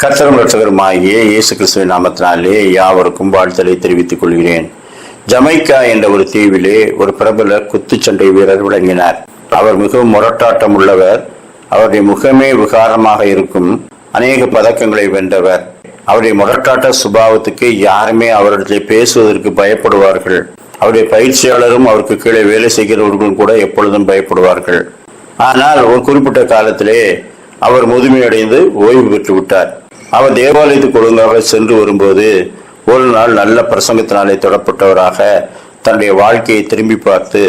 கர்த்தரும் இரட்சகருமாகிய இயேசு கிறிஸ்துவின் நாமத்தினாலே யாவருக்கும் வாழ்த்தலை தெரிவித்துக் கொள்கிறேன். ஜமைக்கா என்ற ஒரு தீவிலே ஒரு பிரபல குத்துச்சண்டை வீரர் விளங்கினார். அவர் மிகவும் முரட்டாட்டம் உள்ளவர். அவருடைய முகமே விகாரமாக இருக்கும். அநேக பதக்கங்களை வென்றவர். அவருடைய முரட்டாட்ட சுபாவத்துக்கு யாருமே அவரிடத்திலே பேசுவதற்கு பயப்படுவார்கள். அவருடைய பயிற்சியாளரும் அவருக்கு கீழே வேலை செய்கிறவர்களும் கூட எப்பொழுதும் பயப்படுவார்கள். ஆனால் ஒரு குறிப்பிட்ட காலத்திலே அவர் முதுமையடைந்து ஓய்வு பெற்று விட்டார். அவர் தேவாலயத்துக்கு ஒழுங்காக சென்று வரும்போது ஒரு நாள் நல்ல பிரசங்கத்தினாலே தொடப்பட்டவராக தன்னுடைய வாழ்க்கையை திரும்பி பார்த்து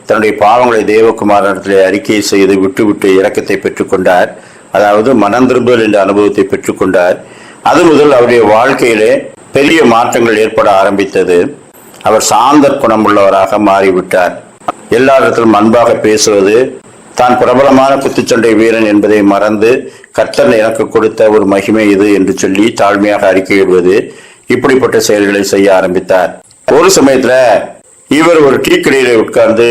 தன்னுடைய பாவங்களை தேவகுமாரனிடத்திலே அறிக்கை செய்து விட்டுவிட்டு இரக்கத்தை பெற்றுக்கொண்டார். அதாவது மனம் திரும்பல் என்ற அனுபவத்தை பெற்றுக்கொண்டார். அது முதல் அவருடைய வாழ்க்கையிலே பெரிய மாற்றங்கள் ஏற்பட ஆரம்பித்தது. அவர் சாந்த குணமுள்ளவராக மாறிவிட்டார். எல்லாரிடத்திலும் அன்பாக பேசுவது, தான் பிரபலமான குத்துச்சண்டை வீரன் என்பதை மறந்து கர்த்தர் எனக்கு கொடுத்த ஒரு மகிமை இது என்று சொல்லி தாழ்மையாக அறிக்கையிடுவது, இப்படிப்பட்ட செயல்களை செய்ய ஆரம்பித்தார். ஒரு சமயத்துல இவர் ஒரு டீ கடையில உட்கார்ந்து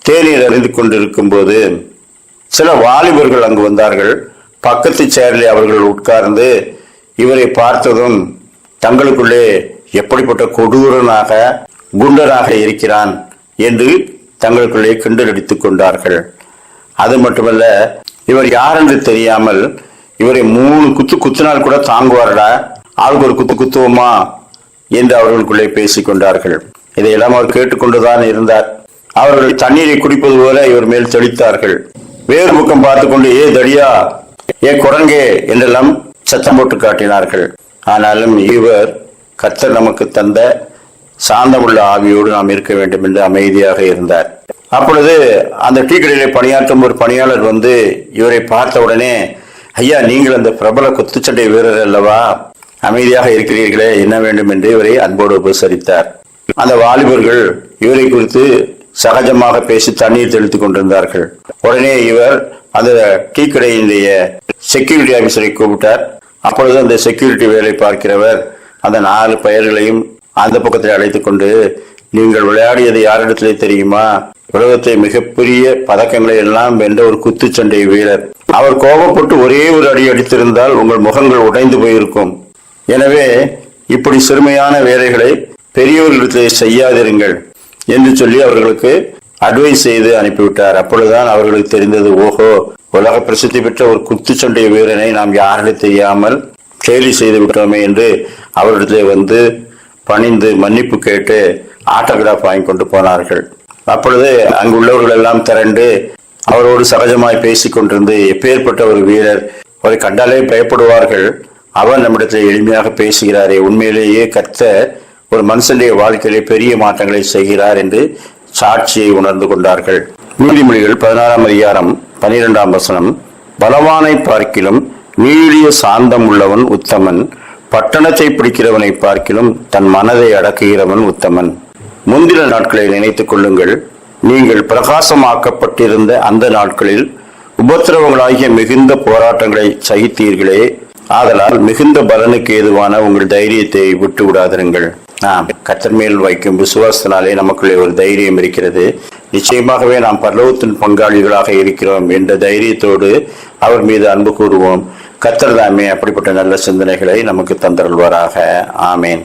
தேநீர் அறிந்து கொண்டிருக்கும் போது சில வாலிபர்கள் அங்கு வந்தார்கள். பக்கத்து சேர்ல அவர்கள் உட்கார்ந்து இவரை பார்த்ததும் தங்களுக்குள்ளே எப்படிப்பட்ட கொடூரனாக குண்டராக இருக்கிறான் என்று தங்களுக்குள்ளே கிண்டல் அடித்துக் கொண்டார்கள். அது மட்டுமல்ல, இவர் யார் என்று தெரியாமல் இவரை 3 குத்தினால் கூட தாங்குவார்களா, ஆளுக்கு ஒரு குத்துவோமா என்று அவர்களுக்குள்ளே பேசிக் கொண்டார்கள். இதையெல்லாம் அவர் கேட்டுக்கொண்டுதான் இருந்தார். அவர்கள் தண்ணீரை குடிப்பது போல இவர் மேல் தெளித்தார்கள். வேறு பக்கம் பார்த்து கொண்டு ஏ தடியா, ஏ குரங்கே என்றெல்லாம் சத்தம் போட்டு காட்டினார்கள். ஆனாலும் இவர் கர்த்தர் நமக்கு தந்த சாந்தமுள்ள ஆவியோடு நாம் இருக்க வேண்டும் என்று அமைதியாக இருந்தார். அப்பொழுது அந்த டீ கடையிலே பணியாற்றும் ஒரு பணியாளர் வந்து இவரை பார்த்த உடனே, ஐயா, நீங்கள் அந்த பிரபல குத்துச்சண்டை வீரர் அல்லவா, அமைதியாக இருக்கிறீர்களே, என்ன வேண்டும் என்று இவரை அன்போடு உபசரித்தார். அந்த வாலிபர்கள் இவரை குறித்து சகஜமாக பேசி தண்ணீர் தெளித்துக் கொண்டிருந்தார்கள். உடனே இவர் அந்த டீ கடையினுடைய செக்யூரிட்டி ஆபீசரை கூப்பிட்டார். அப்பொழுது அந்த செக்யூரிட்டி வேலை பார்க்கிறவர் அந்த 4 பெயர்களையும் அந்த பக்கத்தில் அழைத்துக் கொண்டு, நீங்கள் விளையாடியது யாரிடத்திலே தெரியுமா? உலகத்தை மிகப்பெரிய பதக்கங்களை எல்லாம் வென்ற ஒரு குத்துச்சண்டை வீரர். அவர் கோபப்பட்டு ஒரே ஒரு அடி அடித்திருந்தால் உங்கள் முகங்கள் உடைந்து போயிருக்கும். எனவே இப்படி சிறுமையான வேலைகளை பெரியவர்களிடத்திலே செய்யாதிருங்கள் என்று சொல்லி அவர்களுக்கு அட்வைஸ் செய்து அனுப்பிவிட்டார். அப்பொழுதுதான் அவர்களுக்கு தெரிந்தது, ஓஹோ, உலக பிரசித்தி பெற்ற ஒரு குத்துச்சண்டை வீரனை நாம் யாரிடம் தெரியாமல் கேலி செய்து விட்டோமே என்று அவரிடத்திலே வந்து பணிந்து மன்னிப்பு கேட்டு ஆட்டோகிராஃப் வாங்கி கொண்டு போனார்கள். அப்பொழுது அங்கு உள்ளவர்கள் எல்லாம் திரண்டு அவரோடு சகஜமாய் பேசிக் கொண்டிருந்து, எப்பேற்பட்ட ஒரு வீரர், அவரை கண்டாலே பயப்படுவார்கள், அவர் நம்மிடத்தில் எளிமையாக பேசுகிறாரே, உண்மையிலேயே கர்த்தர் ஒரு மனுஷனுடைய வாழ்க்கையிலே பெரிய மாற்றங்களை செய்கிறார் என்று சாட்சியை உணர்ந்து கொண்டார்கள். நீதிமொழிகள் 16ஆம் அதிகாரம் 12ஆம் வசனம், பலவானை பார்க்கிலும் நீடிய சாந்தம் உள்ளவன் உத்தமன், பட்டணத்தை பிடிக்கிறவனை பார்க்கிலும் தன் மனதை அடக்குகிறவன் உத்தமன். முந்தின நாட்களை நினைத்துக் கொள்ளுங்கள். நீங்கள் பிரகாசமாக்கப்பட்டிருந்த அந்த நாட்களில் உபத்திரவங்களாகிய மிகுந்த போராட்டங்களை சகித்தீர்களே, ஆதலால் மிகுந்த பலனுக்கு ஏதுவான உங்கள் தைரியத்தை விட்டு விடாதிருங்கள். கர்த்தர் மேல் வைக்கும் விசுவாசத்தினாலே நமக்குள்ளே ஒரு தைரியம் இருக்கிறது. நிச்சயமாகவே நாம் பரலோகத்தின் பங்காளிகளாக இருக்கிறோம் என்ற தைரியத்தோடு அவர் மீது அன்பு கூறுவோம். கர்த்தர் தாமே அப்படிப்பட்ட நல்ல சிந்தனைகளை நமக்கு தந்தருள்வாராக. ஆமேன்.